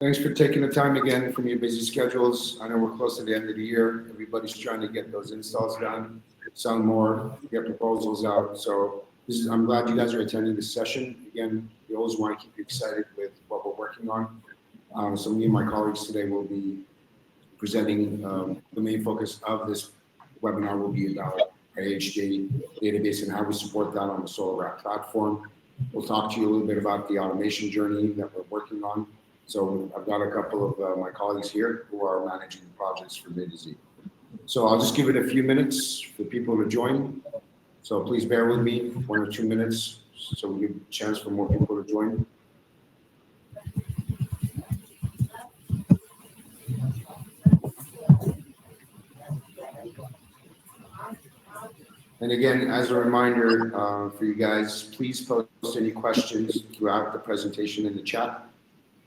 Thanks for taking the time again from your busy schedules. I know we're close to the end of the year. Everybody's trying to get those installs done, sell more, get proposals out. So I'm glad you guys are attending this session. Again, we always want to keep you excited with what we're working on. So me and my colleagues today will be presenting the main focus of this webinar will be about our AHJ database and how we support that on the SolarWrap platform. We'll talk to you a little bit about the automation journey that we're working on. So I've got a couple of my colleagues here who are managing the projects from A to Z. So I'll just give it a few minutes for people to join. So please bear with me, 1 or 2 minutes, so we give a chance for more people to join. And again, as a reminder for you guys, please post any questions throughout the presentation in the chat.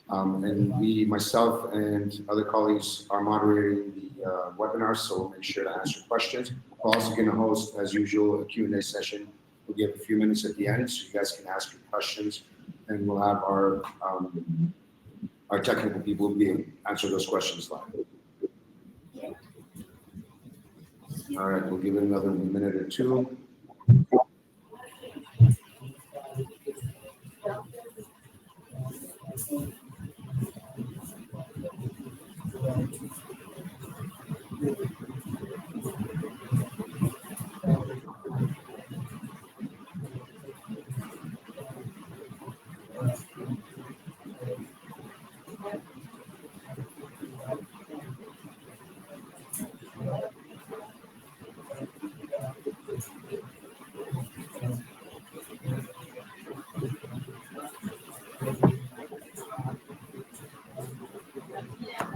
And myself and other colleagues are moderating the webinar, so we'll make sure to answer questions. We're also going to host, as usual, a Q&A session. We'll give a few minutes at the end so you guys can ask your questions, and we'll have our technical people answer those questions live. All right, we'll give it another minute or two.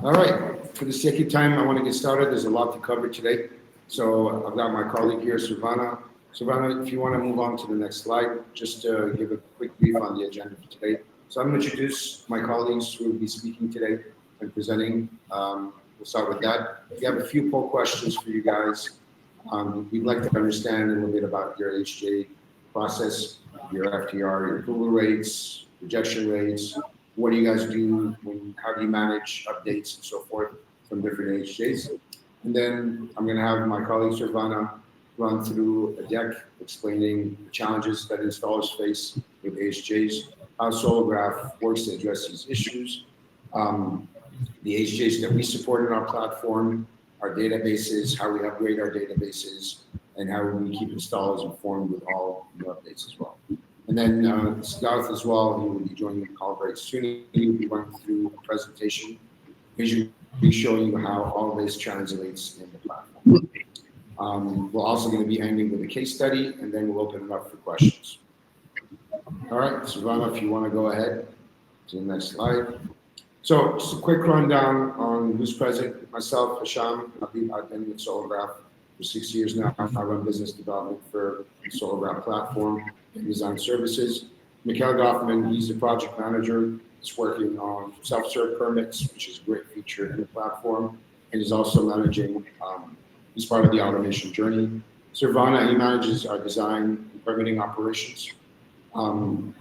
All right, for the sake of time, I want to get started. There's a lot to cover today. So I've got my colleague here, Silvana. Silvana, if you want to move on to the next slide, just to give a quick brief on the agenda for today. So I'm going to introduce my colleagues who will be speaking today and presenting. We'll start with that. We have a few poll questions for you guys. We'd like to understand a little bit about your AHJ process, your FTR, your approval rates, rejection rates. What do you guys do? How do you manage updates and so forth from different AHJs? And then I'm going to have my colleague Silvana run through a deck explaining the challenges that installers face with AHJs, how SolarWrap works to address these issues, the AHJs that we support in our platform, our databases, how we upgrade our databases, and how we keep installers informed with all new updates as well. And then Siddharth as well, he will be joining the call very soon. He will be running through a presentation, visually showing you how all this translates in the platform. We're also going to be ending with a case study, and then we'll open it up for questions. All right, Silvana, if you want to go ahead to the next slide. So just a quick rundown on who's present. Myself, Hisham, I've been with SolarWrap for 6 years now. I run business development for the SolarWrap platform and design services. Mikhail Goffman, he's the project manager. He's working on self-serve permits, which is a great feature in the platform. And he's also managing, he's part of the automation journey. Silvana, he manages our design and permitting operations. And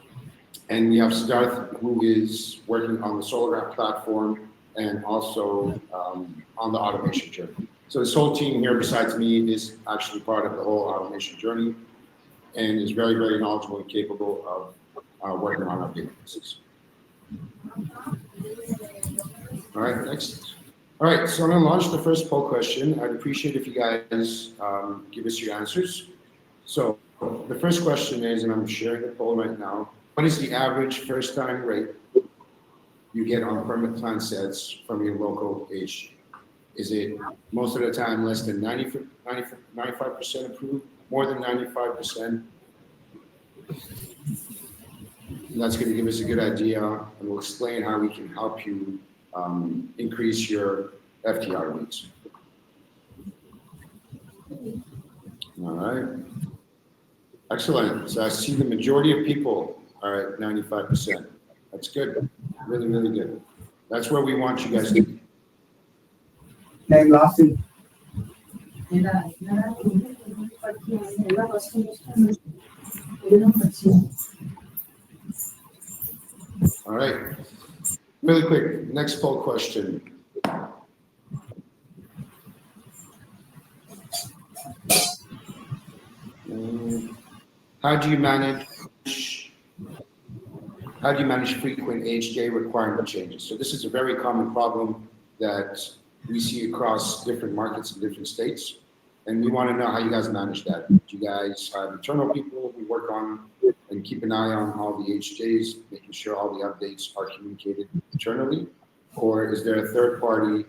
we have Siddharth, who is working on the SolarWrap platform and also on the automation journey. So this whole team here, besides me, is actually part of the whole automation journey and is very, very knowledgeable and capable of working on our databases. All right, next. All right, so I'm going to launch the first poll question. I'd appreciate if you guys give us your answers. So the first question is, and I'm sharing the poll right now, what is the average first-time rate you get on permit plan sets from your local AHJ? Is it most of the time less than 95% approved, more than 95%? And that's going to give us a good idea, and we'll explain how we can help you increase your FTR rates. All right. Excellent. So I see the majority of people are at 95%. That's good. Really, really good. That's where we want you guys to be. All right. Really quick, next poll question. How do you manage frequent AHJ requirement changes? So this is a very common problem that we see across different markets in different states. And we want to know how you guys manage that. Do you guys have internal people who work on and keep an eye on all the AHJs, making sure all the updates are communicated internally? Or is there a third party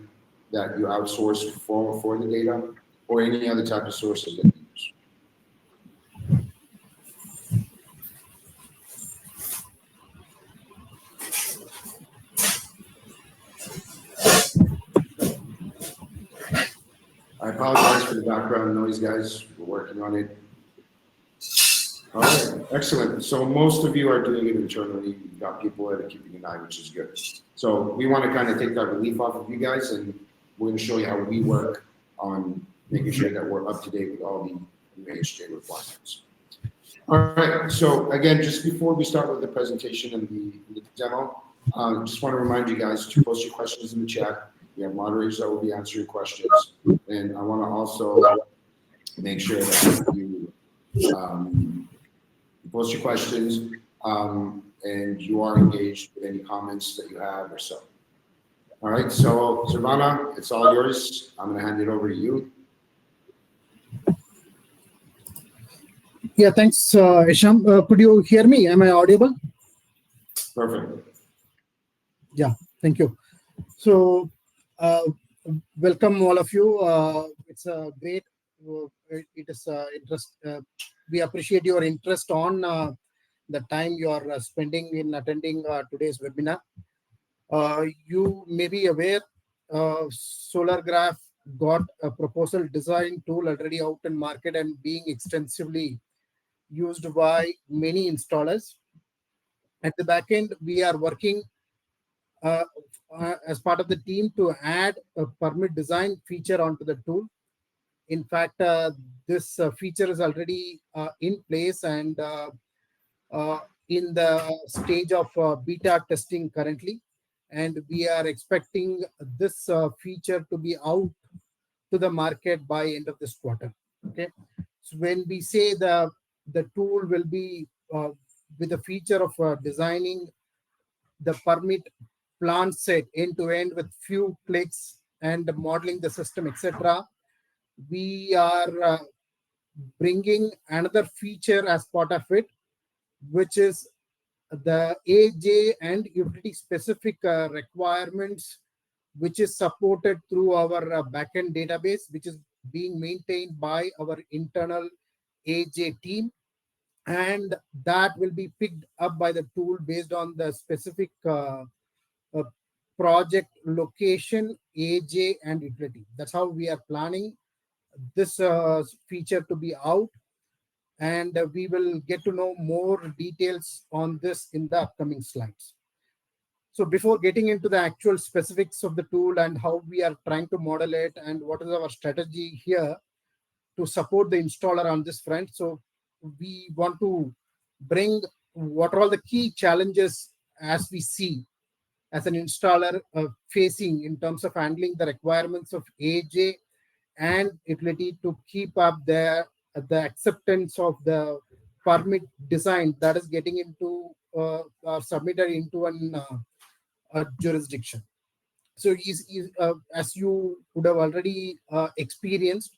that you outsource for the data, or any other type of sources that you use? I apologize for the background noise, guys. We're working on it. All right, excellent. So most of you are doing it internally. You've got people that are keeping an eye, which is good. So we want to kind of take that relief off of you guys, and we're going to show you how we work on making sure that we're up to date with all the AHJ requirements. All right, so again, just before we start with the presentation and the demo, just want to remind you guys to post your questions in the chat. We have moderators that will be answering questions. And I want to also make sure that you post your questions and you are engaged with any comments that you have or so. All right, so Silvana, it's all yours. I'm going to hand it over to you. Yeah, thanks, Isham. Could you hear me? Am I audible? Perfect. Yeah, thank you. So, welcome all of you. It's a great. It is interest. We appreciate your interest on the time you are spending in attending today's webinar. You may be aware, SolarGraph got a proposal design tool already out in market and being extensively used by many installers. At the back end, we are working as part of the team to add a permit design feature onto the tool. In fact, this feature is already in place and in the stage of beta testing currently. And we are expecting this feature to be out to the market by end of this quarter. Okay. So when we say the tool will be with the feature of designing the permit plan set end to end with few clicks and modeling the system, etc., we are bringing another feature as part of it, which is the AHJ and utility specific requirements, which is supported through our backend database, which is being maintained by our internal AHJ team. And that will be picked up by the tool based on the specific project location, AHJ, and utility. That's how we are planning this feature to be out. And we will get to know more details on this in the upcoming slides. So before getting into the actual specifics of the tool and how we are trying to model it and what is our strategy here to support the installer on this front. So we want to bring what are all the key challenges as we see as an installer facing in terms of handling the requirements of AHJ and utility to keep up the acceptance of the permit design that is getting into submitted into a jurisdiction. So as you would have already experienced,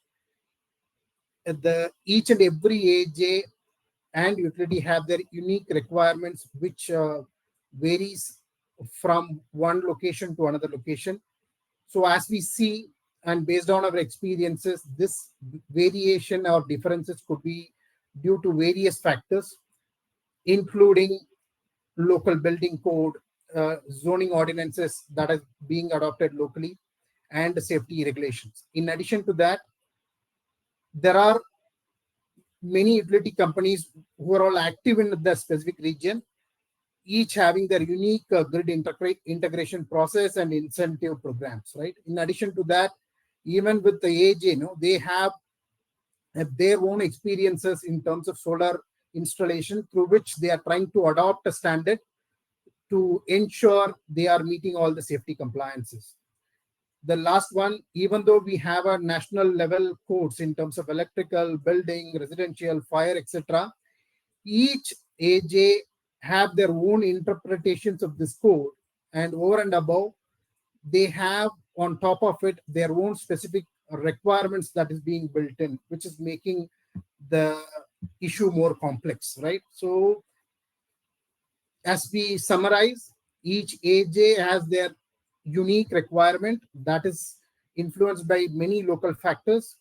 each and every AHJ and utility have their unique requirements, which varies from one location to another location. So as we see, and based on our experiences, this variation or differences could be due to various factors, including local building code, zoning ordinances that are being adopted locally, and safety regulations. In addition to that, there are many utility companies who are all active in the specific region, each having their unique grid integration process and incentive programs, right? In addition to that, even with the AHJ, they have their own experiences in terms of solar installation through which they are trying to adopt a standard to ensure they are meeting all the safety compliances. The last one, even though we have a national level codes in terms of electrical, building, residential, fire, etc., each AJ have their own interpretations of this code, and over and above, they have on top of it their own specific requirements that is being built in, which is making the issue more complex, right? So as we summarize, each AJ has their unique requirement that is influenced by many local factors.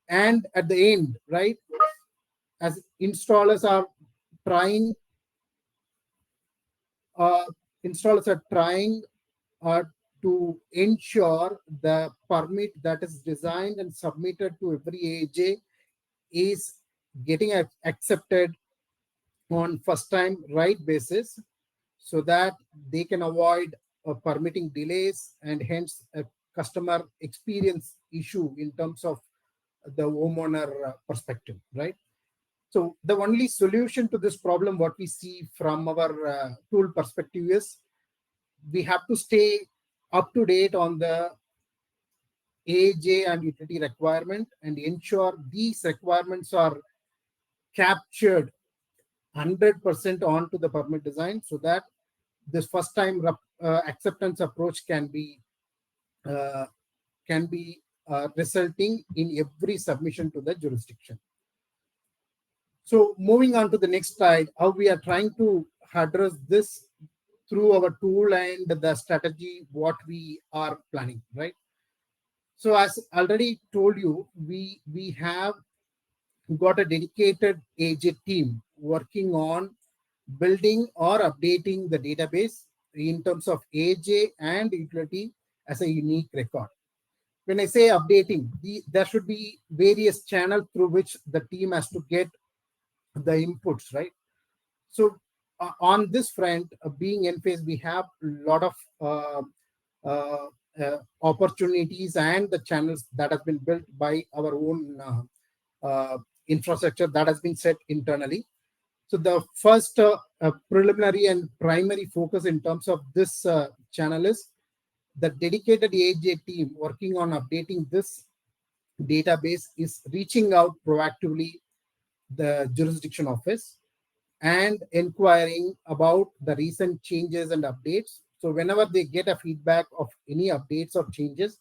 And at the end, right, as installers are trying, uh, installers are trying to ensure the permit that is designed and submitted to every AJ is getting accepted on first time right basis, so that they can avoid permitting delays and hence a customer experience issue in terms of the homeowner perspective, right? So the only solution to this problem, what we see from our tool perspective, is we have to stay up to date on the AJ and utility requirement and ensure these requirements are captured 100% onto the permit design, so that this first time acceptance approach uh, can be resulting in every submission to the jurisdiction. So moving on to the next slide, how we are trying to address this through our tool and the strategy what we are planning, right? So as already told you, we have got a dedicated AJ team working on building or updating the database in terms of AJ and utility as a unique record. When I say updating, there should be various channels through which the team has to get the inputs, right? So on this front, being in phase, we have a lot of opportunities and the channels that has been built by our own infrastructure that has been set internally. So the first preliminary and primary focus in terms of this channel is the dedicated AJ team working on updating this database is reaching out proactively the jurisdiction office and inquiring about the recent changes and updates. So whenever they get a feedback of any updates or changes,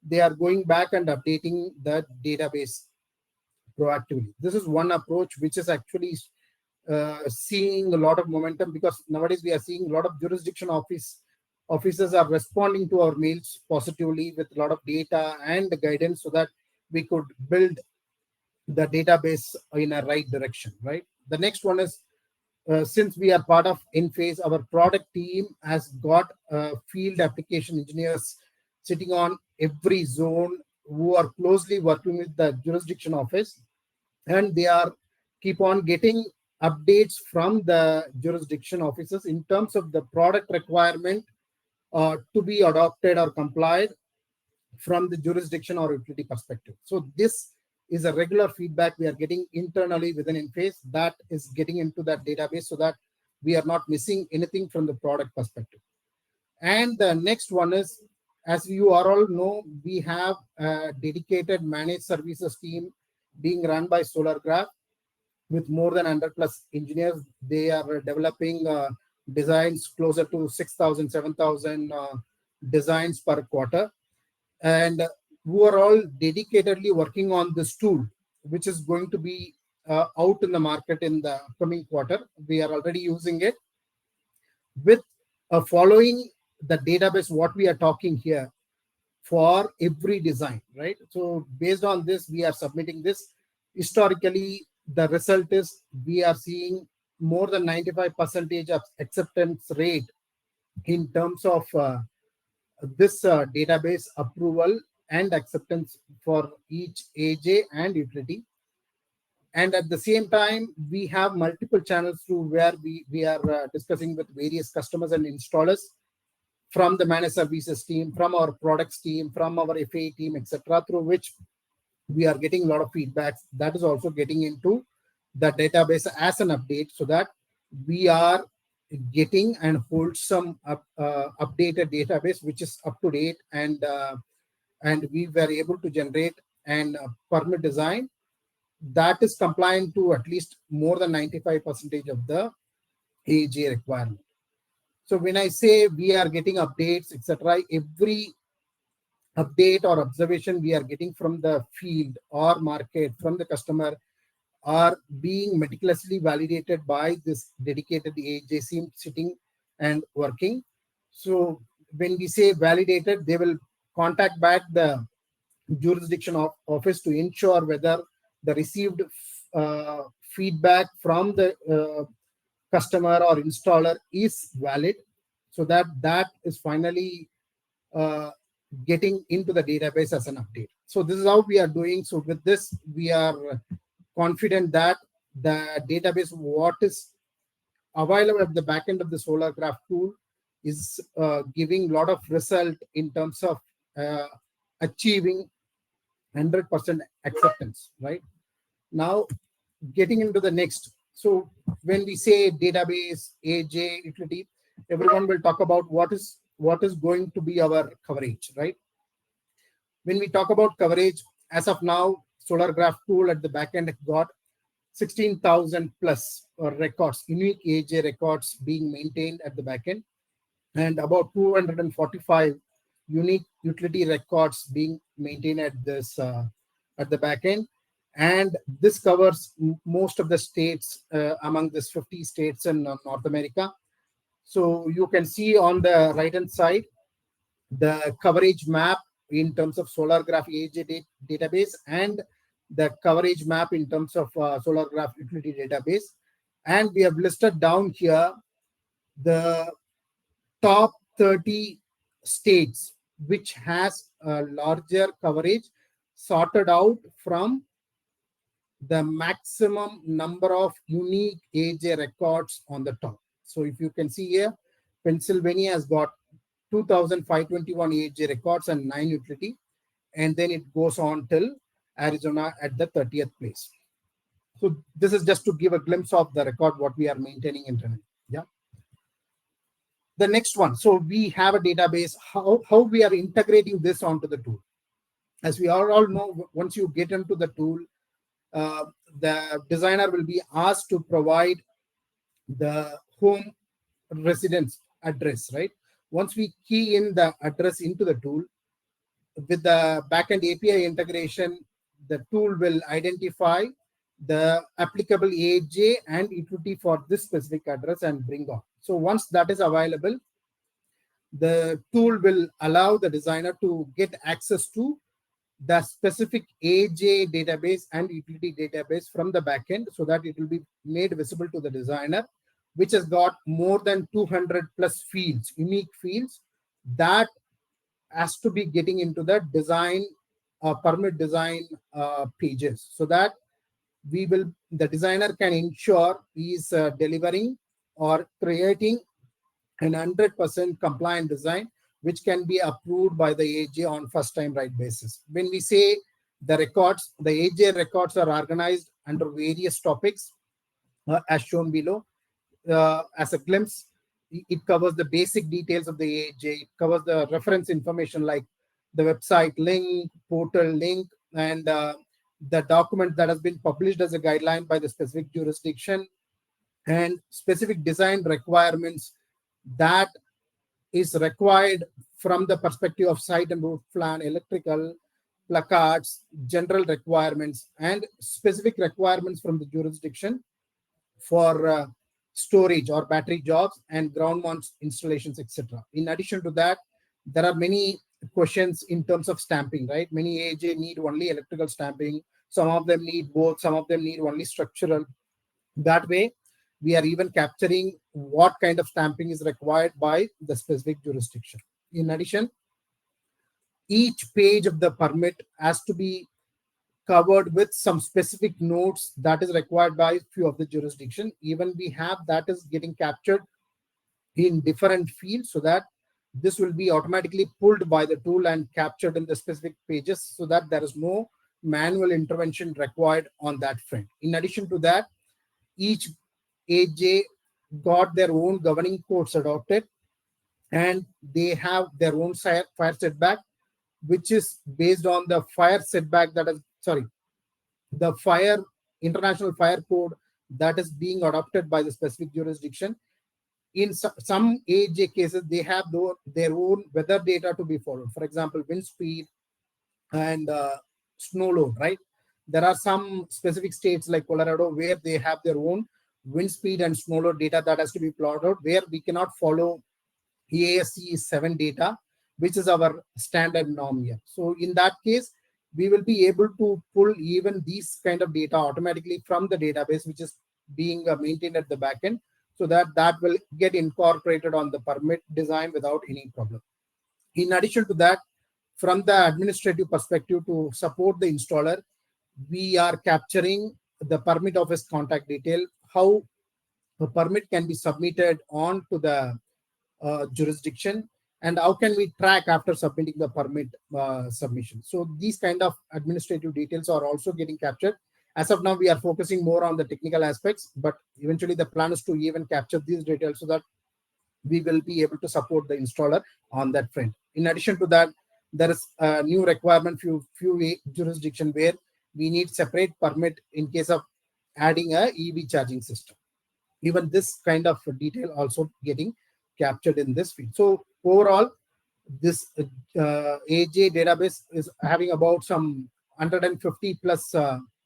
they are going back and updating the database proactively. This is one approach which is actually seeing a lot of momentum, because nowadays we are seeing a lot of jurisdiction officers are responding to our mails positively with a lot of data and guidance, so that we could build the database in a right direction, right? The next one is, since we are part of InPhase, our product team has got field application engineers sitting on every zone who are closely working with the jurisdiction office, and they are keep on getting updates from the jurisdiction officers in terms of the product requirement to be adopted or complied from the jurisdiction or utility perspective. So this is a regular feedback we are getting internally within InPhase that is getting into that database, so that we are not missing anything from the product perspective. And the next one is, as you are all know, we have a dedicated managed services team being run by SolarGraph with more than 100 plus engineers. They are developing designs closer to 6,000, 7,000 designs per quarter, and who are all dedicatedly working on this tool, which is going to be out in the market in the upcoming quarter. We are already using it with following the database, what we are talking here for every design, right? So based on this, we are submitting this. Historically, the result is we are seeing more than 95% of acceptance rate in terms of this database approval and acceptance for each AJ and utility. And at the same time, we have multiple channels through where we are discussing with various customers and installers from the managed services team, from our products team, from our FA team, etc., through which we are getting a lot of feedback that is also getting into the database as an update, so that we are getting and wholesome updated database which is up to date, and we were able to generate an permit design that is compliant to at least more than 95% of the AHJ requirement. So when I say we are getting updates, etc., every update or observation we are getting from the field or market, from the customer, are being meticulously validated by this dedicated AHJ team sitting and working. So when we say validated, they will contact back the jurisdiction of office to ensure whether the received feedback from the customer or installer is valid, so that that is finally uh, getting into the database as an update. So this is how we are doing. So with this, we are confident that the database, what is available at the back end of the SolarGraph tool, is giving a lot of result in terms of achieving 100% acceptance. Right now, getting into the next. So when we say database, AJ, utility, everyone will talk about what is going to be our coverage, right? When we talk about coverage, as of now, SolarGraph tool at the backend got 16,000 plus records, unique AJ records being maintained at the backend, and about 245 unique utility records being maintained at this at the backend. And this covers most of the states among these 50 states in North America. So you can see on the right hand side the coverage map in terms of SolarGraph AJ database, and the coverage map in terms of SolarGraph utility database. And we have listed down here the top 30 states which has a larger coverage, sorted out from the maximum number of unique AJ records on the top. So if you can see here, Pennsylvania has got 2,521 AHJ records and 9 utility, and then it goes on till Arizona at the 30th place. So this is just to give a glimpse of the record what we are maintaining internally. Yeah. The next one. So we have a database. How we are integrating this onto the tool. As we all know, once you get into the tool, the designer will be asked to provide the home residence address, right? Once we key in the address into the tool, with the backend API integration, the tool will identify the applicable AJ and utility for this specific address and bring on. So once that is available, the tool will allow the designer to get access to the specific AJ database and utility database from the backend, so that it will be made visible to the designer, which has got more than 200 plus fields, unique fields, that has to be getting into the design permit design pages, so that the designer can ensure he's delivering or creating an 100% compliant design which can be approved by the AJ on first time right basis. When we say the records, the AJ records are organized under various topics as shown below. As a glimpse, it covers the basic details of the AJ. It covers the reference information like the website link, portal link, and the document that has been published as a guideline by the specific jurisdiction, and specific design requirements that is required from the perspective of site and route plan, electrical, placards, general requirements, and specific requirements from the jurisdiction for storage or battery jobs and ground mount installations, etc. In addition to that, there are many questions in terms of stamping, right? Many AJ need only electrical stamping. Some of them need both. Some of them need only structural. That way, we are even capturing what kind of stamping is required by the specific jurisdiction. In addition, each page of the permit has to be covered with some specific notes that is required by few of the jurisdiction. Even we have that is getting captured in different fields, so that this will be automatically pulled by the tool and captured in the specific pages, so that there is no manual intervention required on that front. In addition to that, each AJ got their own governing codes adopted, and they have their own fire setback, which is based on the fire setback that is, sorry, the fire international fire code that is being adopted by the specific jurisdiction. In some AHJ cases, they have their own weather data to be followed. For example, wind speed and snow load, right? There are some specific states like Colorado where they have their own wind speed and snow load data that has to be plotted, where we cannot follow EASC 7 data, which is our standard norm here. So in that case, we will be able to pull even these kind of data automatically from the database, which is being maintained at the backend, so that will get incorporated on the permit design without any problem. In addition to that, from the administrative perspective, to support the installer, we are capturing the permit office contact detail, how a permit can be submitted on to the jurisdiction, and how can we track after submitting the permit submission. So these kind of administrative details are also getting captured. As of now, we are focusing more on the technical aspects, but eventually the plan is to even capture these details so that we will be able to support the installer on that front. In addition to that, there is a new requirement few jurisdiction where we need separate permit in case of adding a EV charging system. Even this kind of detail also getting captured in this field. So overall, this AJ database is having about some 150 plus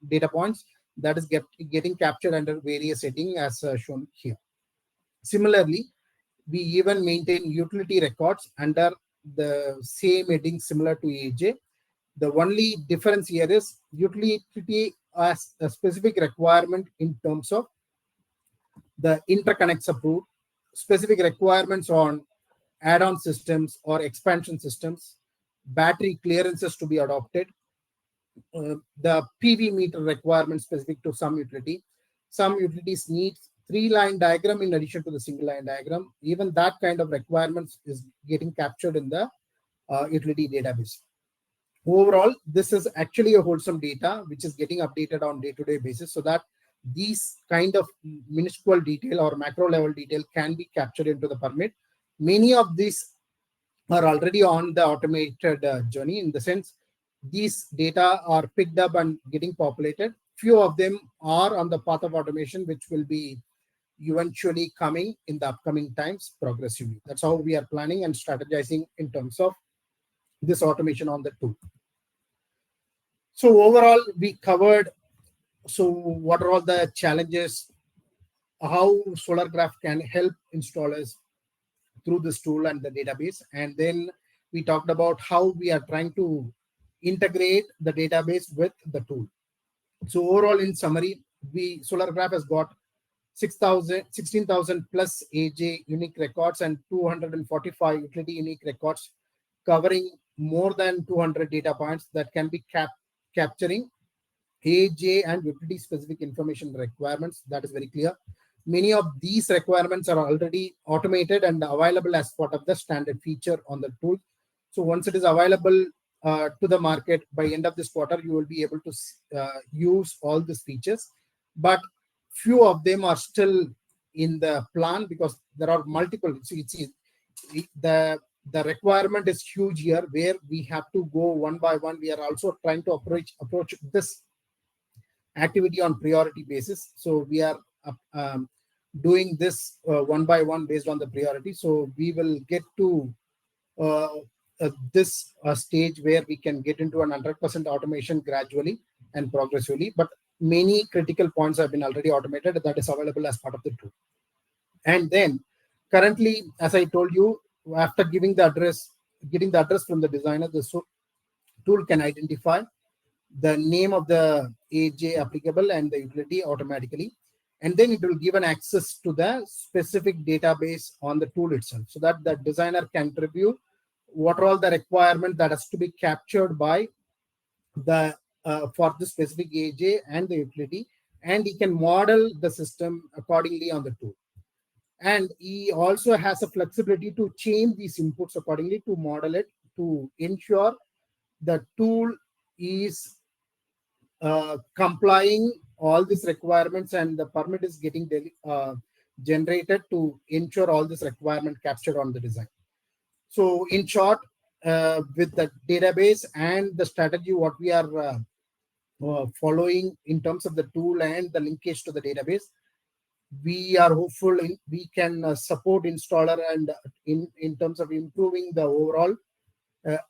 data points that is getting captured under various settings as shown here. Similarly, we even maintain utility records under the same heading similar to AJ. The only difference here is utility has a specific requirement in terms of the interconnects approved, specific requirements on add-on systems or expansion systems, battery clearances to be adopted, the PV meter requirements specific to some utility. Some utilities need 3-line diagram in addition to the single line diagram. Even that kind of requirements is getting captured in the utility database. Overall, this is actually a wholesome data which is getting updated on day-to-day basis, so that these kind of minuscule detail or macro level detail can be captured into the permit. Many of these are already on the automated journey, in the sense these data are picked up and getting populated. Few of them are on the path of automation, which will be eventually coming in the upcoming times progressively. That's how we are planning and strategizing in terms of this automation on the tool. So overall, we covered, so what are all the challenges, how SolarGraph can help installers through this tool and the database. And then we talked about how we are trying to integrate the database with the tool. So overall, in summary, SolarGraph has got 16,000 plus AJ unique records and 245 utility unique records, covering more than 200 data points that can be capturing AJ and utility specific information requirements. That is very clear. Many of these requirements are already automated and available as part of the standard feature on the tool. So once it is available to the market by end of this quarter, you will be able to use all these features. But few of them are still in the plan because there are multiple. See, the requirement is huge here, where we have to go one by one. We are also trying to approach this activity on priority basis. So we are doing this one by one based on the priority. So we will get to this stage where we can get into an 100% automation gradually and progressively. But many critical points have been already automated that is available as part of the tool. And then currently, as I told you, after getting the address from the designer, the tool can identify the name of the AJ applicable and the utility automatically. And then it will give an access to the specific database on the tool itself, so that the designer can review what are all the requirements that has to be captured by the for the specific AJ and the utility, and he can model the system accordingly on the tool. And he also has a flexibility to change these inputs accordingly to model it, to ensure the tool is complying all these requirements and the permit is getting generated to ensure all this requirement captured on the design. So in short, with the database and the strategy, what we are following in terms of the tool and the linkage to the database, we are hopeful we can support installer and in terms of improving the overall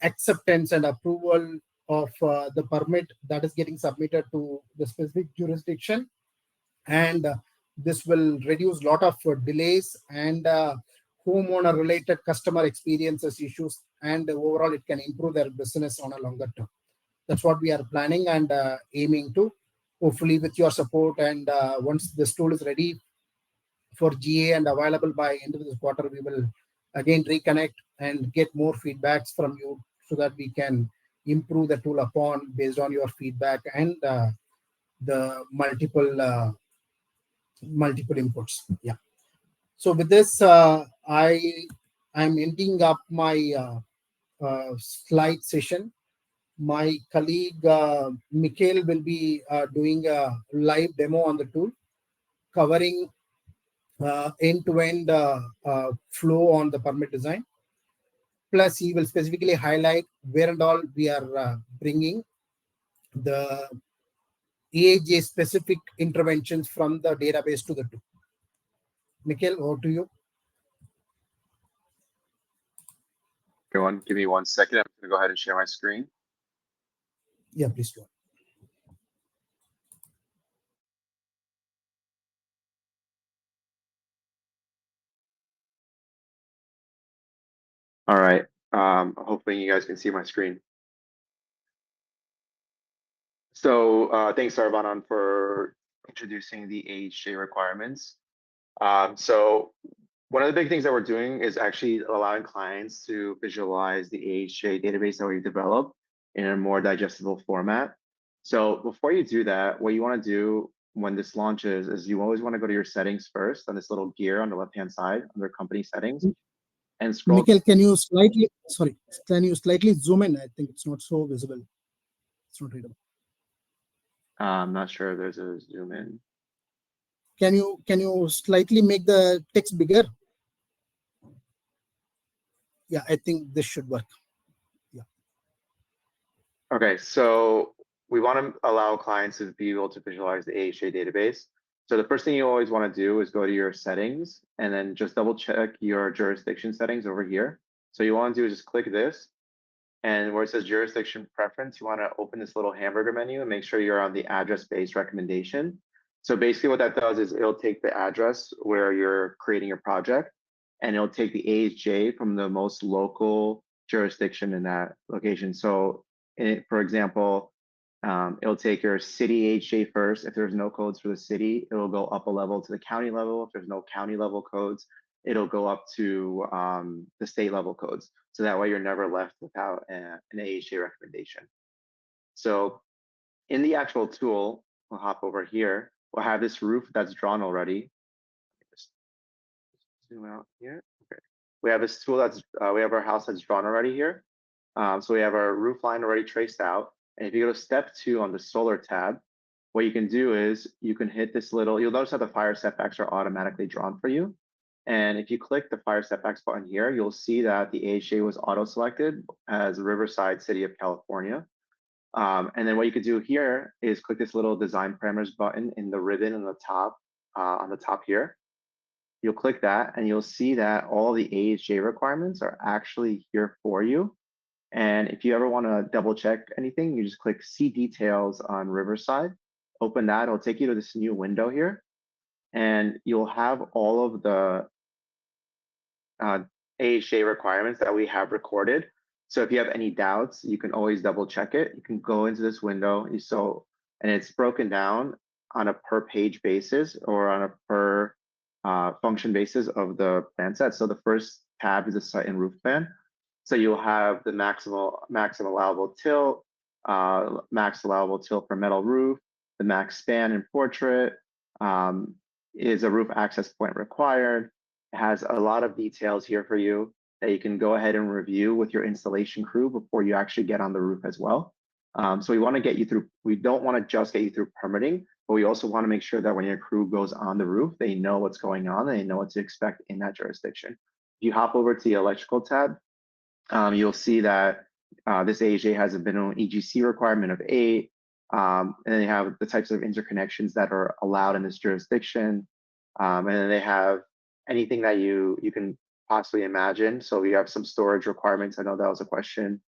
acceptance and approval of the permit that is getting submitted to the specific jurisdiction. And this will reduce a lot of delays and homeowner related customer experiences issues, and overall it can improve their business on a longer term. That's what we are planning and aiming to, hopefully with your support. And once this tool is ready for GA and available by end of this quarter, we will again reconnect and get more feedbacks from you so that we can improve the tool upon based on your feedback and the multiple inputs. Yeah. So with this, I'm ending up my slide session. My colleague Mikhail will be doing a live demo on the tool, covering end-to-end flow on the permit design. Plus, he will specifically highlight where and all we are bringing the AHJ specific interventions from the database to the tool. Mikhail, over to you. Everyone, give me 1 second. I'm going to go ahead and share my screen. Yeah, please go. All right. Hopefully you guys can see my screen. So thanks, Saravanan, for introducing the AHJ requirements. So one of the big things that we're doing is actually allowing clients to visualize the AHJ database that we developed in a more digestible format. So before you do that, what you want to do when this launches is you always want to go to your settings first on this little gear on the left-hand side under company settings and scroll. Mikhail, can you slightly zoom in? I think it's not so visible. It's not readable. I'm not sure if there's a zoom in. Can you slightly make the text bigger? Yeah, I think this should work. Yeah. Okay, so we want to allow clients to be able to visualize the AHJ database. So the first thing you always want to do is go to your settings and then just double check your jurisdiction settings over here. So you want to do is just click this, and where it says jurisdiction preference, you want to open this little hamburger menu and make sure you're on the address-based recommendation. So basically what that does is it'll take the address where you're creating your project, and it'll take the AHJ from the most local jurisdiction in that location. So for example, it'll take your city AHJ first. If there's no codes for the city, it'll go up a level to the county level. If there's no county level codes, it'll go up to the state level codes. So that way you're never left without an AHJ recommendation. So in the actual tool, we'll hop over here. We'll have this roof that's drawn already. Just zoom out here. Okay. We have this tool we have our house that's drawn already here. So we have our roof line already traced out. And if you go to step 2 on the solar tab, what you can do is you can hit this little, you'll notice that the fire setbacks are automatically drawn for you. And if you click the fire setbacks button here, you'll see that the AHJ was auto-selected as Riverside, City of California. And then what you could do here is click this little design parameters button in the ribbon on the top here. You'll click that and you'll see that all the AHJ requirements are actually here for you. And if you ever want to double check anything, you just click see details on Riverside, open that, it'll take you to this new window here. And you'll have all of the AHJ requirements that we have recorded. So if you have any doubts, you can always double check it. You can go into this window, and it's broken down on a per page basis or on a per function basis of the plan set. So the first tab is the site and roof plan. So you'll have the maximum allowable tilt, max allowable tilt for metal roof, the max span and portrait, is a roof access point required. It has a lot of details here for you that you can go ahead and review with your installation crew before you actually get on the roof as well. So we want to get you through, we don't want to just get you through permitting. but we also want to make sure that when your crew goes on the roof, they know what's going on, and they know what to expect in that jurisdiction. If you hop over to the electrical tab, you'll see that this AHJ has a minimum EGC requirement of 8, and then they have the types of interconnections that are allowed in this jurisdiction, and then they have anything that you can possibly imagine. So we have some storage requirements. I know that was a question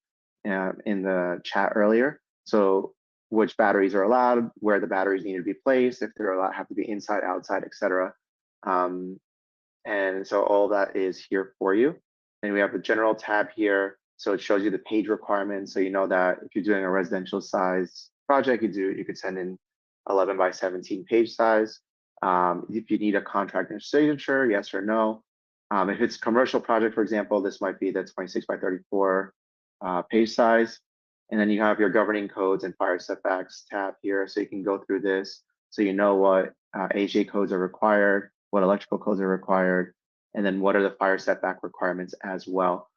in the chat earlier. So which batteries are allowed, where the batteries need to be placed, if they're allowed, have to be inside, outside, etc. And so all that is here for you. And we have a general tab here. So it shows you the page requirements. So you know that if you're doing a residential size project, you could send in 11 by 17 page size. If you need a contractor signature, yes or no. If it's a commercial project, for example, this might be the 26 by 34 page size. And then you have your governing codes and fire setbacks tab here. So you can go through this. So you know what AHJ codes are required, what electrical codes are required, and then what are the fire setback requirements as well.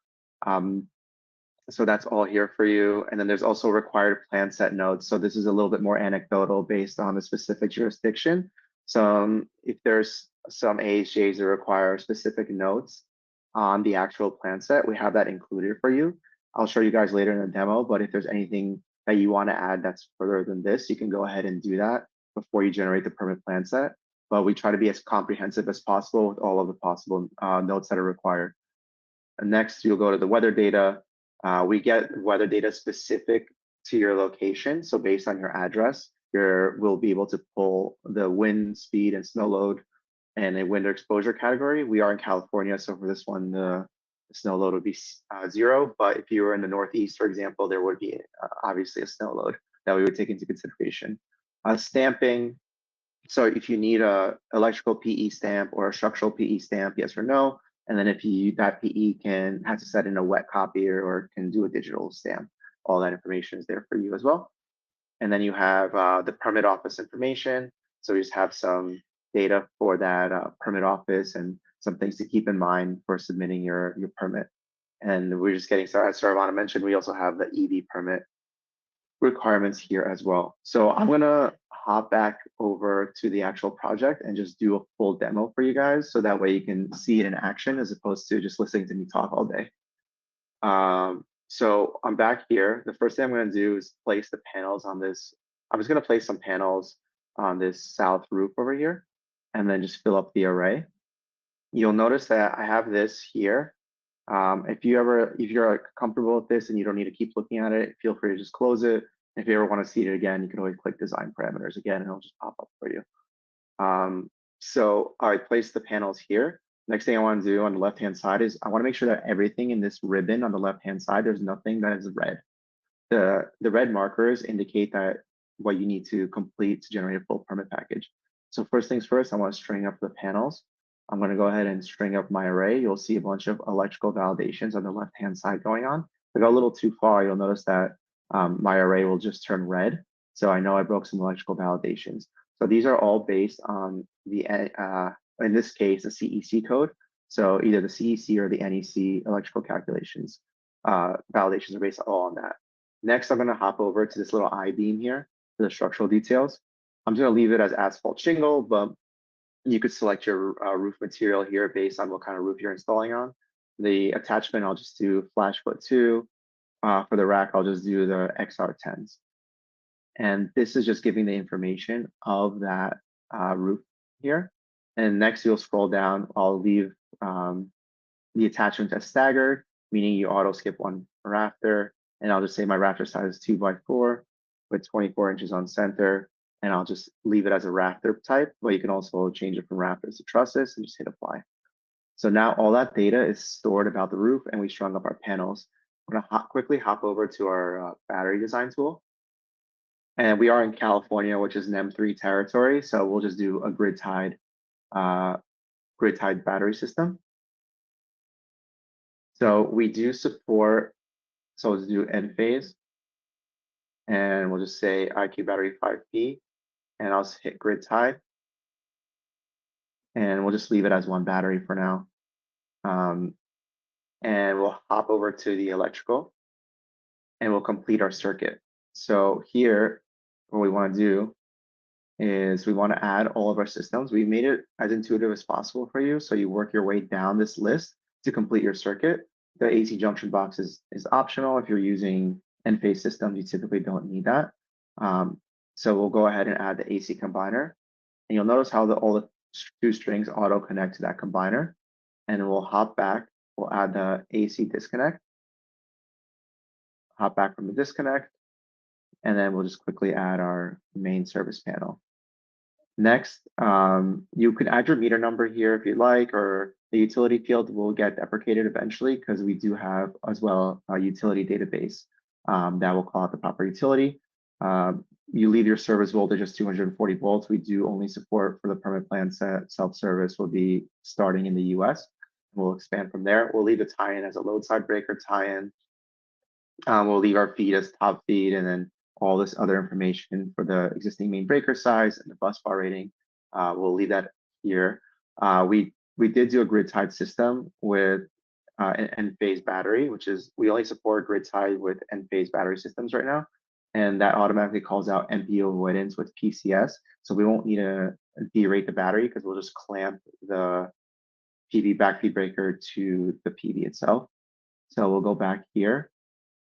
So that's all here for you. And then there's also required plan set notes. So this is a little bit more anecdotal based on the specific jurisdiction. So if there's some AHJs that require specific notes on the actual plan set, we have that included for you. I'll show you guys later in the demo, but if there's anything that you want to add that's further than this, you can go ahead and do that before you generate the permit plan set. But we try to be as comprehensive as possible with all of the possible notes that are required. And next, you'll go to the weather data. We get weather data specific to your location. So based on your address, we'll be able to pull the wind speed and snow load and a wind exposure category. We are in California, so for this one, the snow load would be 0. But if you were in the Northeast, for example, there would be obviously a snow load that we would take into consideration. Stamping. So if you need a electrical PE stamp or a structural PE stamp, yes or no. And then if that PE has to set in a wet copy or can do a digital stamp, all that information is there for you as well. And then you have the permit office information. So we just have some data for that permit office and some things to keep in mind for submitting your permit. And we're just getting started. As Sarvana mentioned, we also have the EV permit requirements here as well. So I'm gonna hop back over to the actual project and just do a full demo for you guys, so that way you can see it in action as opposed to just listening to me talk all day. So I'm back here. The first thing I'm gonna do is place the panels on this. I'm just gonna place some panels on this south roof over here, and then just fill up the array. You'll notice that I have this here. If you're comfortable with this and you don't need to keep looking at it, feel free to just close it. If you ever want to see it again, you can always click design parameters again and it'll just pop up for you. So I placed the panels here. Next thing I want to do on the left-hand side is I want to make sure that everything in this ribbon on the left-hand side, there's nothing that is red. The red markers indicate that what you need to complete to generate a full permit package. So first things first, I want to string up the panels. I'm going to go ahead and string up my array. You'll see a bunch of electrical validations on the left-hand side going on. If I go a little too far, you'll notice that my array will just turn red. So I know I broke some electrical validations. So these are all based on the, in this case, the CEC code. So either the CEC or the NEC electrical calculations, validations are based all on that. Next, I'm going to hop over to this little I-beam here for the structural details. I'm going to leave it as asphalt shingle, but you could select your roof material here based on what kind of roof you're installing on. The attachment, I'll just do flash foot 2. For the rack, I'll just do the XR10s. And this is just giving the information of that roof here. And next, you'll scroll down. I'll leave the attachment as staggered, meaning you auto skip one rafter. And I'll just say my rafter size is 2x4 with 24 inches on center. And I'll just leave it as a rafter type, but you can also change it from rafters to trusses and just hit apply. So now all that data is stored about the roof and we strung up our panels. I'm gonna quickly hop over to our battery design tool. And we are in California, which is an M3 territory. So we'll just do a grid-tied battery system. So we do support, so let's do end phase. And we'll just say IQ battery 5P. And I'll just hit grid tie. And we'll just leave it as one battery for now. And we'll hop over to the electrical and we'll complete our circuit. So here, what we want to do is we want to add all of our systems. We made it as intuitive as possible for you. So you work your way down this list to complete your circuit. The AC junction box is optional. If you're using Enphase systems, you typically don't need that. So we'll go ahead and add the AC combiner. And you'll notice how all the two strings auto connect to that combiner. And we'll hop back. We'll add the AC disconnect. Hop back from the disconnect. And then we'll just quickly add our main service panel. Next, you can add your meter number here if you'd like, or the utility field will get deprecated eventually because we do have as well a utility database that will call out the proper utility. You leave your service voltage as 240 volts. We do only support for the permit plan set. Self-service will be starting in the US. We'll expand from there. We'll leave the tie-in as a load side breaker tie-in. We'll leave our feed as top feed, and then all this other information for the existing main breaker size and the bus bar rating. We'll leave that here. We did do a grid tied system with an Enphase battery, which is, we only support grid tied with Enphase battery systems right now. And that automatically calls out NPO avoidance with PCS. So we won't need to derate the battery because we'll just clamp the PV backfeed breaker to the PV itself. So we'll go back here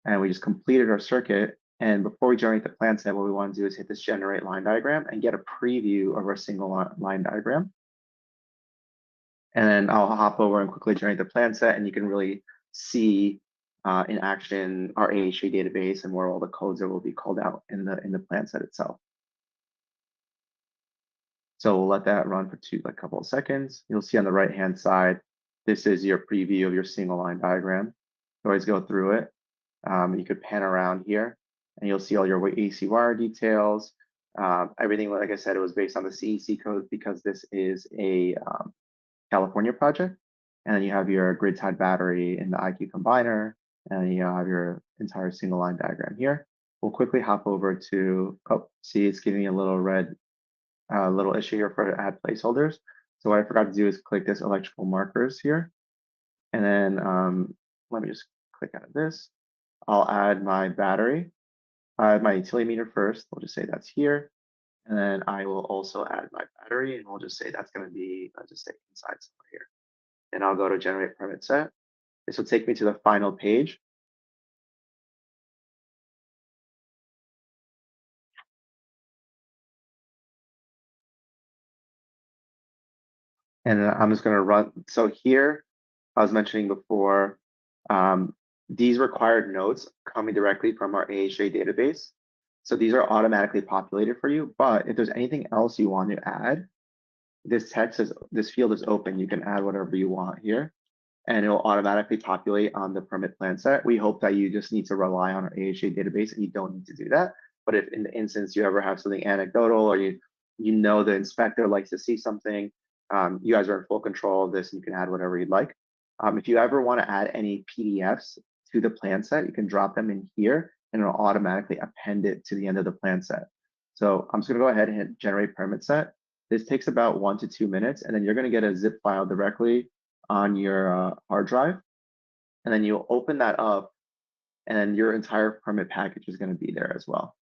and we just completed our circuit. And before we generate the plan set, what we want to do is hit this generate line diagram and get a preview of our single line diagram. And then I'll hop over and quickly generate the plan set, and you can really see in action our AHJ database and where all the codes will be called out in the plan set itself. So we'll let that run for a couple of seconds. You'll see on the right-hand side, this is your preview of your single line diagram. You always go through it. You could pan around here and you'll see all your AC wire details. Everything, like I said, it was based on the CEC code because this is a California project. And then you have your grid tied battery in the IQ combiner, and you have your entire single line diagram here. We'll quickly hop over to, see it's giving me a little red little issue here for add placeholders. So what I forgot to do is click this electrical markers here. And then let me just click out of this. I'll add my battery, my utility meter first. We'll just say that's here. And then I will also add my battery, and we'll just say that's going to be, I'll just say inside somewhere here. And I'll go to generate permit set. This will take me to the final page. And I'm just going to run. So here, I was mentioning before, these required notes coming directly from our AHJ database. So these are automatically populated for you. But if there's anything else you want to add, this field is open. You can add whatever you want here, and it will automatically populate on the permit plan set. We hope that you just need to rely on our AHJ database and you don't need to do that. But if in the instance you ever have something anecdotal, or you know the inspector likes to see something, you guys are in full control of this and you can add whatever you'd like. If you ever want to add any PDFs to the plan set, you can drop them in here and it'll automatically append it to the end of the plan set. So I'm just going to go ahead and hit generate permit set. This takes about 1 to 2 minutes, and then you're going to get a zip file directly on your hard drive. And then you'll open that up, and then your entire permit package is going to be there as well.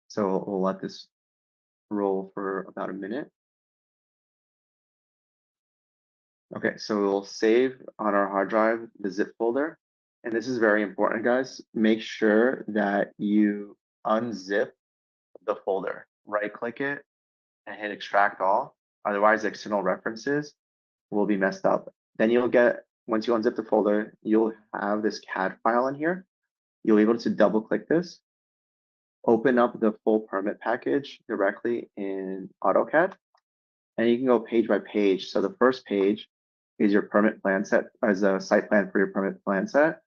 So we'll let this roll for about a minute. Okay, so we'll save on our hard drive the zip folder. And this is very important, guys. Make sure that you unzip the folder, right click it and hit extract all. Otherwise, external references will be messed up. Then you'll get, once you unzip the folder, you'll have this CAD file in here. You'll be able to double click this, open up the full permit package directly in AutoCAD, and you can go page by page. So the first page is your permit plan set as a site plan for your permit plan set.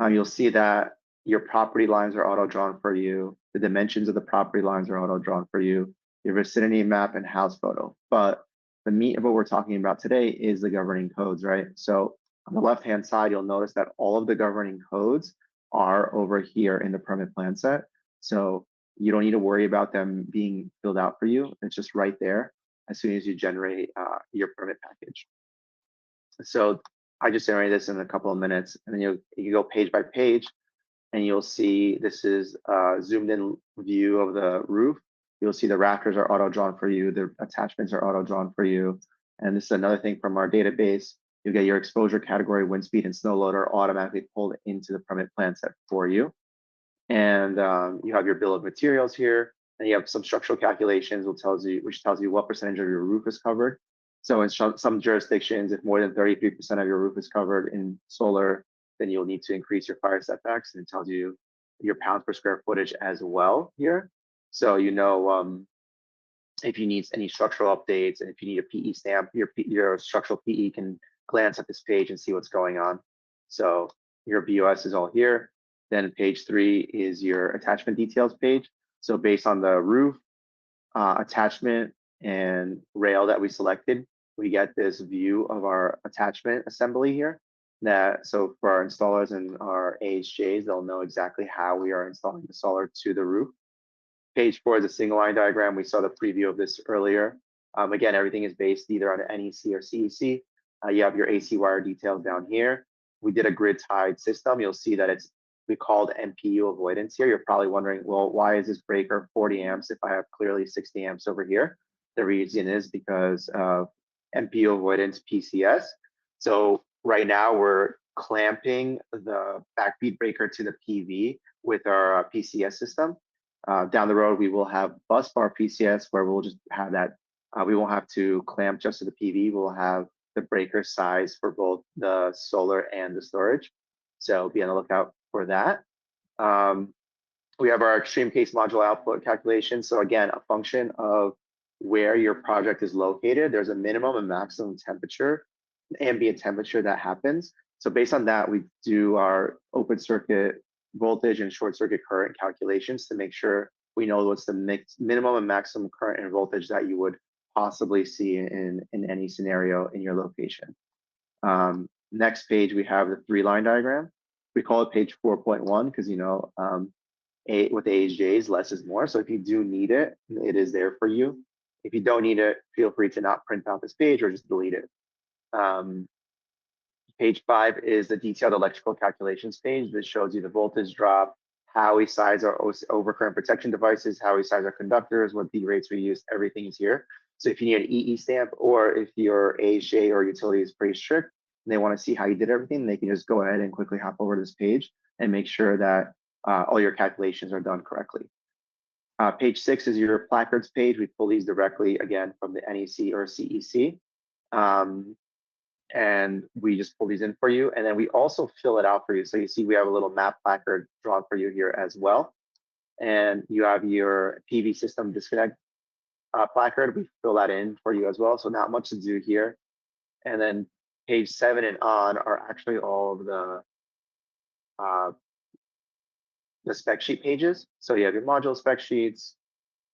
You'll see that your property lines are auto drawn for you. The dimensions of the property lines are auto drawn for you. Your vicinity map and house photo. But the meat of what we're talking about today is the governing codes, right? So on the left-hand side, you'll notice that all of the governing codes are over here in the permit plan set. So you don't need to worry about them being filled out for you. It's just right there as soon as you generate your permit package. So I just generated this in a couple of minutes, and then you go page by page, and you'll see this is a zoomed in view of the roof. You'll see the rafters are auto drawn for you, the attachments are auto drawn for you. And this is another thing from our database. You get your exposure category, wind speed, and snow load are automatically pulled into the permit plan set for you. And you have your bill of materials here, and you have some structural calculations which tells you what percentage of your roof is covered. So in some jurisdictions, if more than 33% of your roof is covered in solar, then you'll need to increase your fire setbacks, and it tells you your pounds per square footage as well here. So you know if you need any structural updates, and if you need a PE stamp, your structural PE can glance at this page and see what's going on. So your BOS is all here. Then page 3 is your attachment details page. So based on the roof, attachment, and rail that we selected, we get this view of our attachment assembly here. So for our installers and our AHJs, they'll know exactly how we are installing the solar to the roof. Page 4 is a single line diagram. We saw the preview of this earlier. Again, everything is based either on an NEC or CEC. You have your AC wire details down here. We did a grid tied system. You'll see that we called MPU avoidance here. You're probably wondering, well, why is this breaker 40 amps if I have clearly 60 amps over here? The reason is because of MPU avoidance PCS. So right now we're clamping the backbeat breaker to the PV with our PCS system. Down the road, we will have bus bar PCS where we'll just have that. We won't have to clamp just to the PV. We'll have the breaker size for both the solar and the storage. So be on the lookout for that. We have our extreme case module output calculation. So again, a function of where your project is located, there's a minimum and maximum temperature, ambient temperature that happens. So based on that, we do our open circuit voltage and short circuit current calculations to make sure we know what's the minimum and maximum current and voltage that you would possibly see in any scenario in your location. Next page, we have the 3-line diagram. We call it page 4.1 because, you know, with AHJs, less is more. So if you do need it, it is there for you. If you don't need it, feel free to not print out this page or just delete it. Page 5 is the detailed electrical calculations page that shows you the voltage drop, how we size our overcurrent protection devices, how we size our conductors, what D rates we use, everything is here. So if you need an EE stamp, or if your AHJ or utility is pretty strict and they want to see how you did everything, they can just go ahead and quickly hop over to this page and make sure that all your calculations are done correctly. Page 6 is your placards page. We pull these directly, again, from the NEC or CEC. And we just pull these in for you. And then we also fill it out for you. So you see we have a little map placard drawn for you here as well. And you have your PV system disconnect placard. We fill that in for you as well. So not much to do here. And then page 7 and on are actually all of the spec sheet pages. So you have your module spec sheets,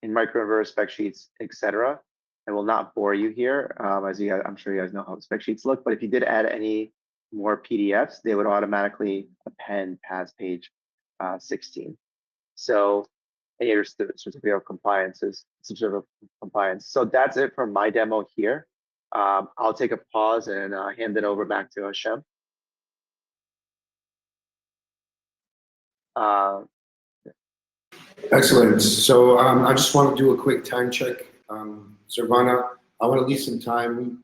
in microinverter spec sheets, etc. I will not bore you here, as you guys, I'm sure you guys know how spec sheets look, but if you did add any more PDFs, they would automatically append past page 16. So any other certificate of compliance is certificate of compliance. So that's it for my demo here. I'll take a pause and hand it over back to Hashem. Excellent. So I just want to do a quick time check. Silvana, I want to leave some time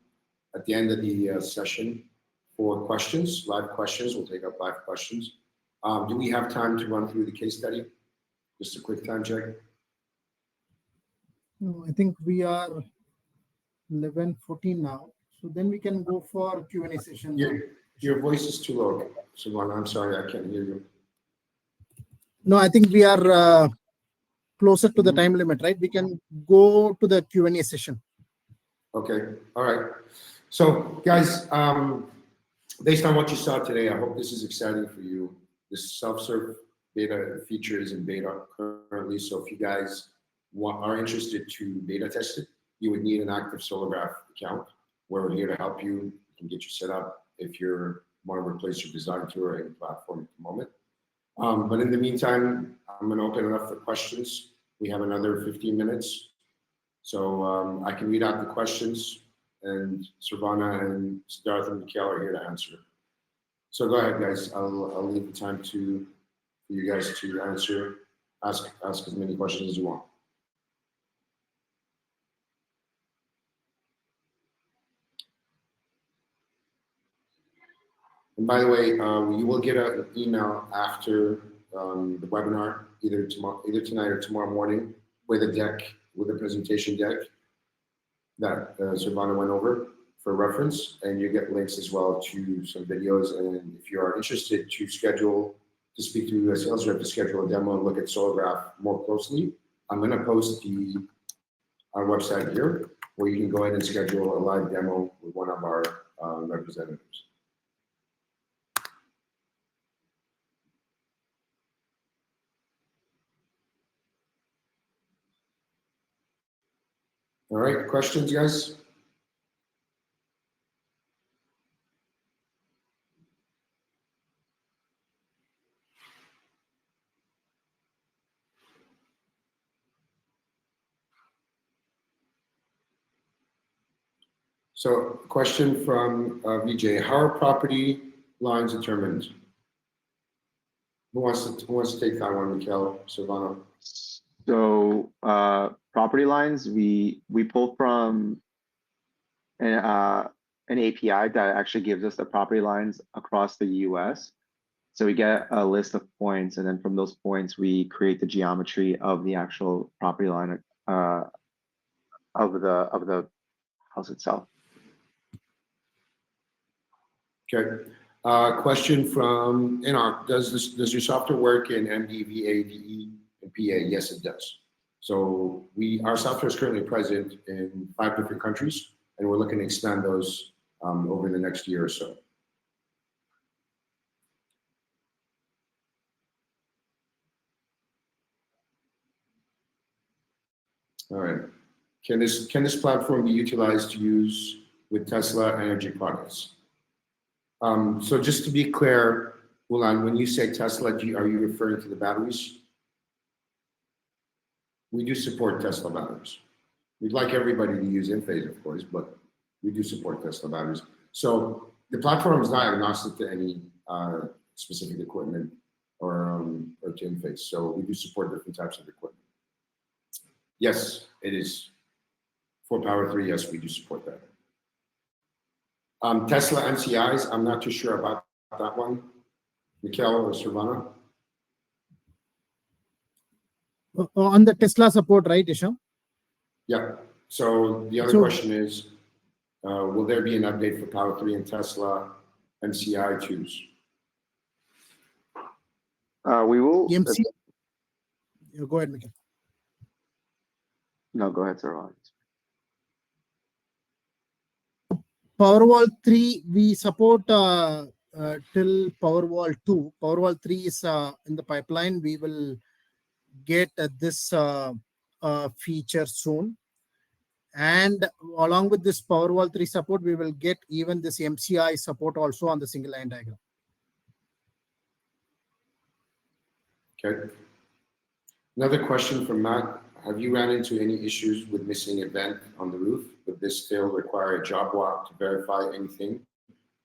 at the end of the session for questions, live questions. We'll take up live questions. Do we have time to run through the case study? Just a quick time check. No, I think we are 11:14 now. So then we can go for Q&A session. Your voice is too low, Silvana. I'm sorry, I can't hear you. No, I think we are closer to the time limit, right? We can go to the Q&A session. Okay, all right. So guys, based on what you saw today, I hope this is exciting for you. This self-serve beta feature is in beta currently. So if you guys are interested to beta test it, you would need an active Solargraph account. We're here to help you and get you set up if you want to replace your design tool or any platform at the moment. But in the meantime, I'm going to open it up for questions. We have another 15 minutes. So I can read out the questions, and Silvana and Siddhartha and Mikhail are here to answer. So go ahead, guys. I'll leave the time for you guys to ask as many questions as you want. And by the way, you will get an email after the webinar, either tonight or tomorrow morning, with a presentation deck that Silvana went over for reference, and you get links as well to some videos. And if you are interested to speak to a sales rep to schedule a demo and look at Solargraph more closely, I'm going to post our website here, where you can go ahead and schedule a live demo with one of our representatives. All right, questions, guys? So, question from VJ: how are property lines determined? Who wants to take that one, Mikhail, Silvano? So property lines, we pull from an API that actually gives us the property lines across the US. So we get a list of points, and then from those points, we create the geometry of the actual property line of the house itself. Okay. Question from Enoch: does your software work in MD, VA, DE, and PA? Yes, it does. So our software is currently present in 5 different countries, and we're looking to expand those over the next year or so. All right. Can this platform be utilized to use with Tesla energy products? So just to be clear, Ulan, when you say Tesla, are you referring to the batteries? We do support Tesla batteries. We'd like everybody to use Enphase, of course, but we do support Tesla batteries. So the platform is not agnostic to any specific equipment or to Enphase. So we do support different types of equipment. Yes, it is. For Power 3, yes, we do support that. Tesla MCIs, I'm not too sure about that one. Mikhail or Silvana? On the Tesla support, right, Isham? Yeah. So the other question is, will there be an update for Power 3 and Tesla MCI 2s? We will. MCI. Go ahead, Mikhail. No, go ahead, sir. Powerwall 3, we support till Powerwall 2. Powerwall 3 is in the pipeline. We will get this feature soon. And along with this Powerwall 3 support, we will get even this MCI support also on the single line diagram. Okay. Another question from Matt. Have you ran into any issues with missing a vent on the roof? Would this still require a job walk to verify anything?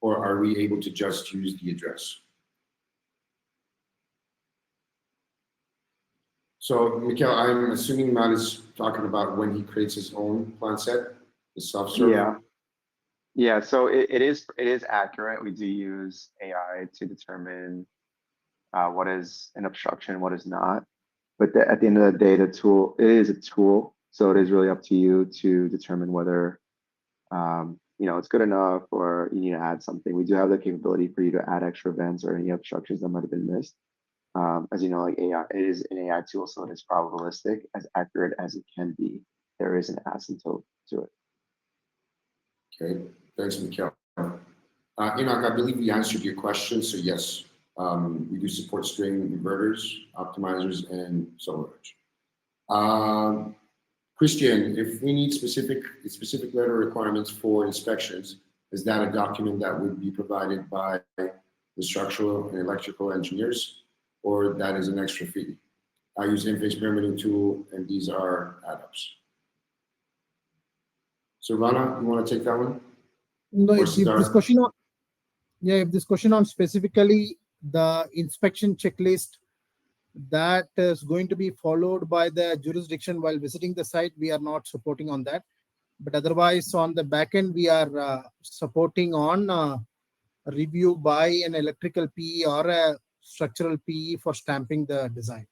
Or are we able to just use the address? So, Mikhail, I'm assuming Matt is talking about when he creates his own plan set, the self-serve. Yeah. So it is accurate. We do use AI to determine what is an obstruction, what is not. But at the end of the day, the tool, it is a tool. So it is really up to you to determine whether, it's good enough or you need to add something. We do have the capability for you to add extra vents or any obstructions that might have been missed. As you know, like AI, it is an AI tool, so it is probabilistic, as accurate as it can be. There is an asymptote to it. Okay, thanks, Mikhail. Enoch, I believe we answered your question. So yes, we do support string inverters, optimizers, and SolarEdge. Christian, if we need specific letter requirements for inspections, is that a document that would be provided by the structural and electrical engineers, or that is an extra fee? I use Enphase permitting tool, and these are add-ups. So Rana, you want to take that one? No, this question. Yeah, if this question on specifically the inspection checklist that is going to be followed by the jurisdiction while visiting the site, we are not supporting on that. But otherwise, on the back end, we are supporting on review by an electrical PE or a structural PE for stamping the design.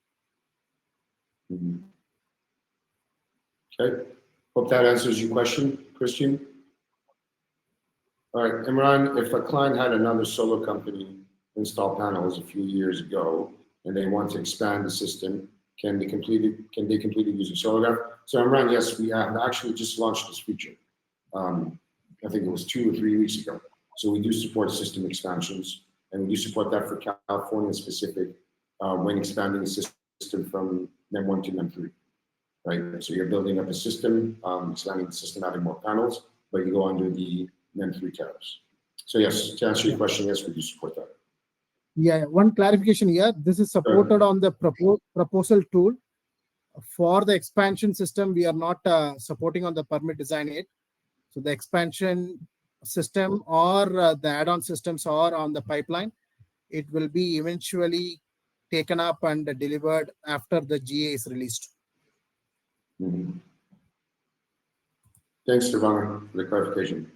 Mhm. Okay, hope that answers your question, Christian. All right, Imran, if a client had another solar company install panels a few years ago and they want to expand the system, can they complete it using SolarGraph? So Imran, yes, we have actually just launched this feature. I think it was 2 or 3 weeks ago. So we do support system expansions, and we do support that for California specific when expanding the system from NEM 1 to NEM 3, right? So you're building up a system, expanding the system, adding more panels, but you go under the NEM 3 tariffs. So yes, to answer your question, yes, we do support that. Yeah, one clarification here. This is supported on the proposal tool. For the expansion system, we are not supporting on the permit design yet. So the expansion system or the add-on systems are on the pipeline. It will be eventually taken up and delivered after the GA is released. Mm-hmm. Thanks, Stefano, for the clarification.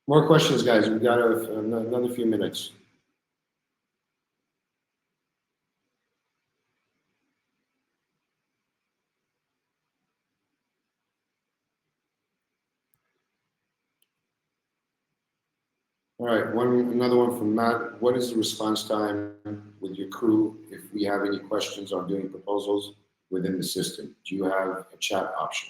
More questions, guys. We've got another few minutes. All right, another one from Matt. What is the response time with your crew if we have any questions on doing proposals within the system? Do you have a chat option?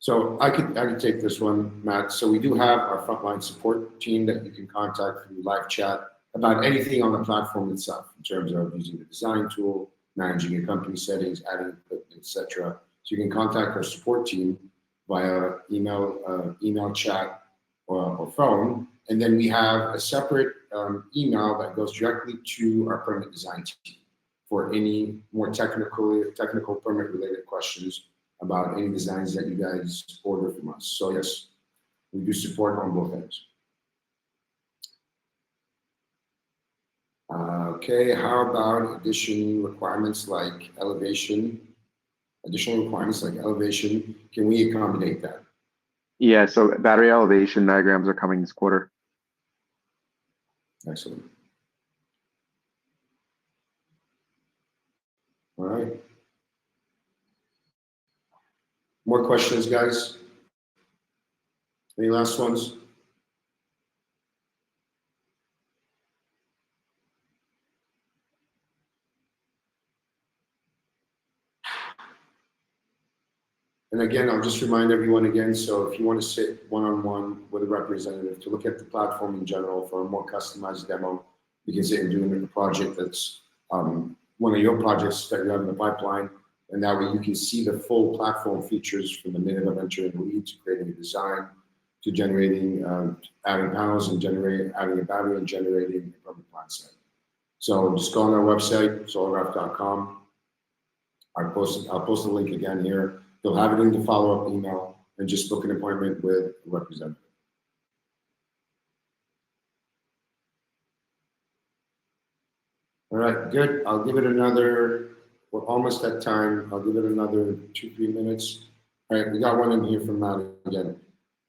So I could take this one, Matt. So we do have our frontline support team that you can contact through live chat about anything on the platform itself in terms of using the design tool, managing your company settings, adding equipment, etc. So you can contact our support team via email chat, or phone, and then we have a separate email that goes directly to our permit design team for any more technical permit related questions about any designs that you guys order from us. So yes, we do support on both ends. Okay, how about additional requirements like elevation? Can we accommodate that? Yeah, so battery elevation diagrams are coming this quarter. Excellent. All right. More questions, guys? Any last ones? And again, I'll just remind everyone again, so if you want to sit one-on-one with a representative to look at the platform in general for a more customized demo, you can sit and do a project that's one of your projects that you have in the pipeline, and that way you can see the full platform features from the minute of entering a lead to creating a design, to generating, adding panels and adding a battery and generating a permit plan set. So just go on our website, solargraph.com. I'll post the link again here. You'll have it in the follow-up email, and just book an appointment with a representative. All right, good. I'll give it another, we're almost at time. I'll give it another 2-3 minutes. All right, we got one in here from Matt again.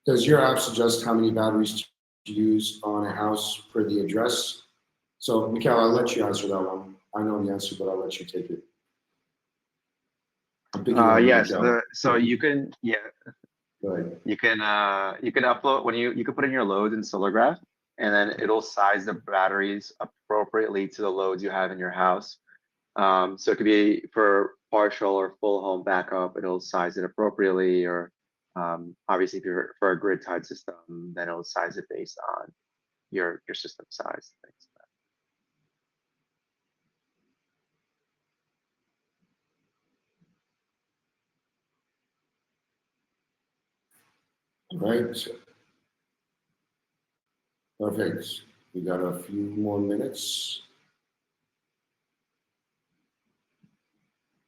Does your app suggest how many batteries to use on a house per the address? So, Mikhail, I'll let you answer that one. I know the answer, but I'll let you take it. Yes, so you can, Right. you can upload you can put in your loads in SolarGraph, and then it'll size the batteries appropriately to the loads you have in your house. So it could be for partial or full home backup, it'll size it appropriately, or obviously if you're for a grid tied system, then it'll size it based on your system size. Things Right. Perfect. We got a few more minutes.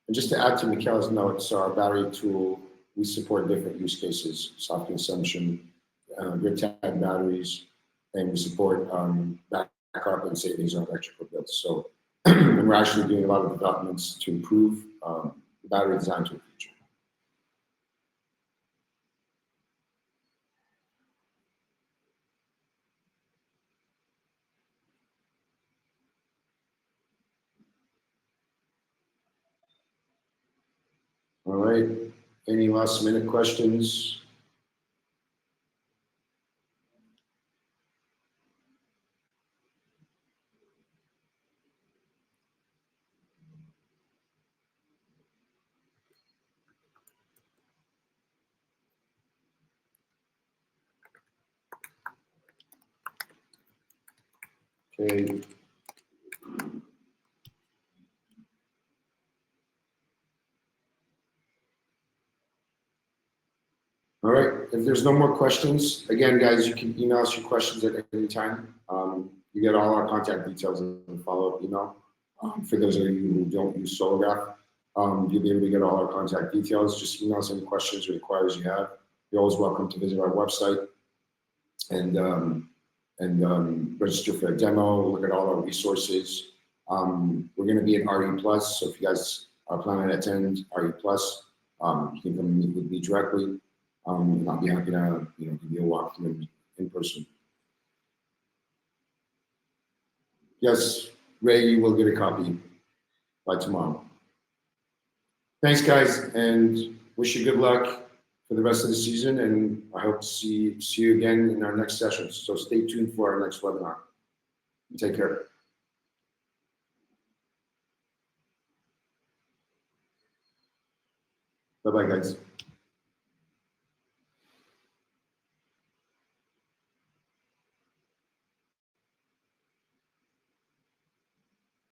And just to add to Mikhail's notes, our battery tool, we support different use cases, soft consumption, grid tag batteries, and we support backup and savings on electrical bills. So, and we're actually doing a lot of developments to improve the battery design to the future. All right. Any last minute questions? Okay. All right, if there's no more questions, again, guys, you can email us your questions at any time. You get all our contact details in the follow-up email. For those of you who don't use Solargraph, you'll be able to get all our contact details. Just email us any questions or inquiries you have. You're always welcome to visit our website and register for a demo, look at all our resources. We're going to be at RE Plus, so if you guys are planning to attend RE Plus, you can come meet with me directly. And I'll be happy to give you a walkthrough in person. Yes, Ray, you will get a copy by tomorrow. Thanks, guys, and wish you good luck for the rest of the season. And I hope to see you again in our next session. So stay tuned for our next webinar. Take care. Bye-bye, guys.